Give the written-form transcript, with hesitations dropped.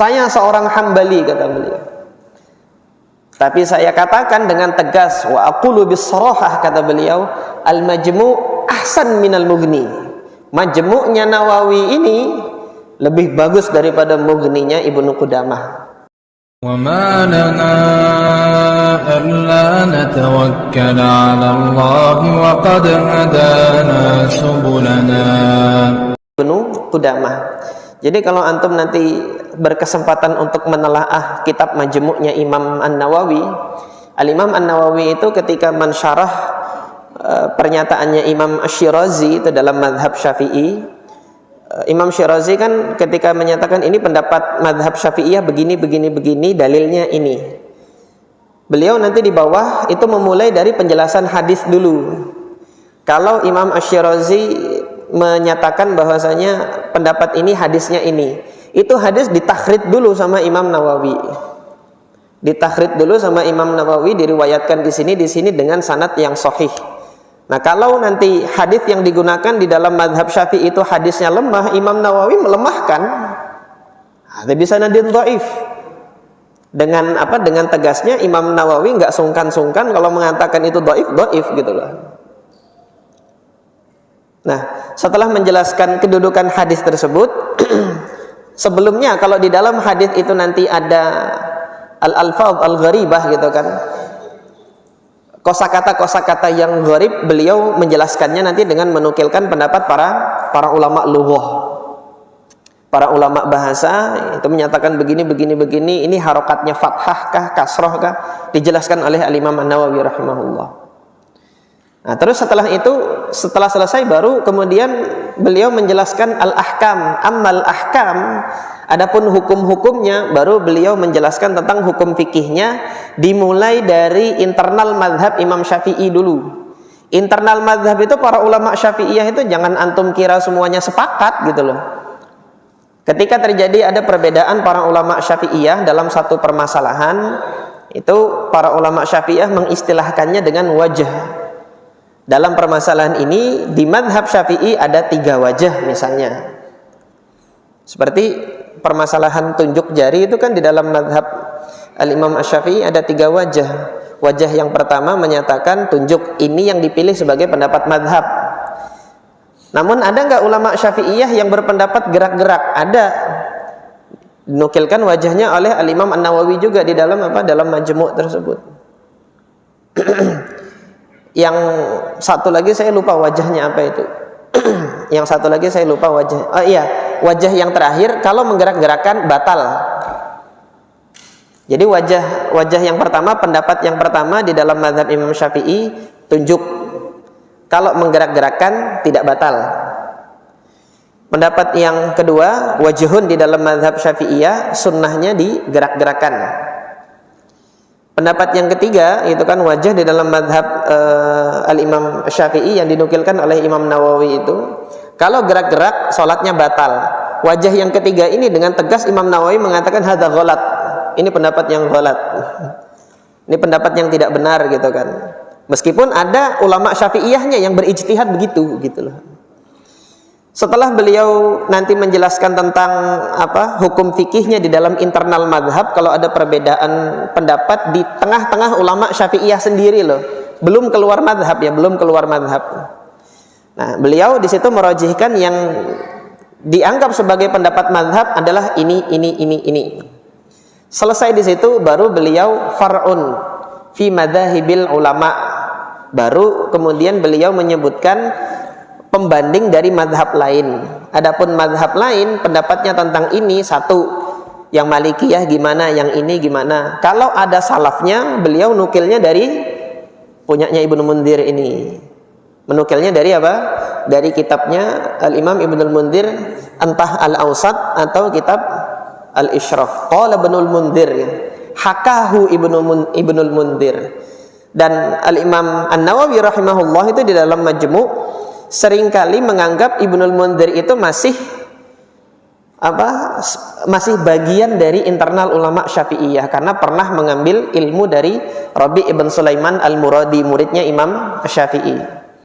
Saya seorang Hambali, kata beliau. Tapi saya katakan dengan tegas, wa aqulu bis-sarahah, kata beliau, al-majmu' ahsan minal mughni. Majmu'nya Nawawi ini lebih bagus daripada Mughninya Ibnu Qudamah. وَمَا لَنَا أَلَّا نَتَوَكَّلَ عَلَى اللَّهِ وَقَدْ هَدَانَا سُبُلَنَا. Ibnu Qudamah. Jadi kalau antum nanti berkesempatan untuk menelaah kitab Majmu'nya Imam An-Nawawi, Al-Imam An-Nawawi itu ketika mensyarah pernyataannya Imam Asy-Syirazi itu dalam mazhab Syafi'i, Imam Syirazi kan ketika menyatakan ini pendapat mazhab Syafi'iyah begini, dalilnya ini. Beliau nanti di bawah itu memulai dari penjelasan hadis dulu. Kalau Imam Asy-Syirazi menyatakan bahwasanya pendapat ini hadisnya ini, itu hadis ditakhrij dulu sama Imam Nawawi. Ditakhrij dulu sama Imam Nawawi, diriwayatkan di sini dengan sanad yang sahih. Nah, kalau nanti hadis yang digunakan di dalam mazhab Syafi'i itu hadisnya lemah, Imam Nawawi melemahkan. Ada bisa nadin dhaif. Dengan apa? Dengan tegasnya Imam Nawawi enggak sungkan-sungkan kalau mengatakan itu dhaif gitu loh. Nah, setelah menjelaskan kedudukan hadis tersebut, sebelumnya kalau di dalam hadis itu nanti ada al-alfadz al-gharibah gitu kan. Kosakata yang gharib, beliau menjelaskannya nanti dengan menukilkan pendapat para ulama lughah. Para ulama bahasa itu menyatakan begini, ini harokatnya fathah kah, kasroh kah, dijelaskan oleh Al-Imam An-Nawawi rahimahullah. Nah, terus setelah selesai baru kemudian beliau menjelaskan al-ahkam, ammal ahkam, adapun hukum-hukumnya baru beliau menjelaskan tentang hukum fikihnya, dimulai dari internal mazhab Imam Syafi'i dulu. Internal mazhab itu para ulama Syafi'iyah itu jangan antum kira semuanya sepakat gitu loh. Ketika terjadi ada perbedaan para ulama Syafi'iyah dalam satu permasalahan, itu para ulama Syafi'iyah mengistilahkannya dengan wajah. Dalam permasalahan ini di mazhab Syafi'i ada 3 wajah misalnya. Seperti permasalahan tunjuk jari itu kan di dalam mazhab Al-Imam Asy-Syafi'i ada 3 wajah. Wajah yang pertama menyatakan tunjuk ini yang dipilih sebagai pendapat mazhab. Namun ada enggak ulama Syafi'iyah yang berpendapat gerak-gerak? Ada. Dinukilkan wajahnya oleh Al-Imam An-Nawawi juga di dalam dalam Majmu' tersebut. Yang satu lagi saya lupa wajahnya apa itu. Yang satu lagi saya lupa wajah. Oh iya, wajah yang terakhir kalau menggerak-gerakkan batal. Jadi wajah yang pertama, pendapat yang pertama di dalam mazhab Imam Syafi'i tunjuk. Kalau menggerak-gerakkan tidak batal. Pendapat yang kedua, wajhun di dalam mazhab Syafi'iyah sunnahnya digerak-gerakkan. Pendapat yang ketiga itu kan wajah di dalam mazhab Al-Imam Syafi'i yang dinukilkan oleh Imam Nawawi itu, kalau gerak-gerak salatnya batal. Wajah yang ketiga ini dengan tegas Imam Nawawi mengatakan hadza ghalat. Ini pendapat yang ghalat. Ini pendapat yang tidak benar gitu kan. Meskipun ada ulama Syafi'iyahnya yang berijtihad begitu gitu loh. Setelah beliau nanti menjelaskan tentang hukum fikihnya di dalam internal mazhab, kalau ada perbedaan pendapat di tengah-tengah ulama Syafi'iyah sendiri loh, belum keluar mazhab ya, belum keluar mazhab. Nah, beliau di situ merajihkan yang dianggap sebagai pendapat mazhab adalah ini. Selesai di situ baru beliau far'un fi madzahibil ulama. Baru kemudian beliau menyebutkan pembanding dari mazhab lain. Adapun mazhab lain pendapatnya tentang ini satu, yang Malikiyah gimana, yang ini gimana. Kalau ada salafnya, beliau nukilnya dari punyanya Ibnu Mundzir ini. Menukilnya dari apa? Dari kitabnya Al-Imam Ibnul Mundzir, entah Al-Awsat atau kitab Al-Isyraf. Qala Ibnul Mundzir, hakahu Ibnul Mundzir. Dan Al-Imam An-Nawawi rahimahullah itu di dalam Majmu' seringkali menganggap Ibnul Mundzir itu masih bagian dari internal ulama Syafi'iyah, karena pernah mengambil ilmu dari Rabi' ibn Sulaiman Al-Muradi, muridnya Imam Syafi'i.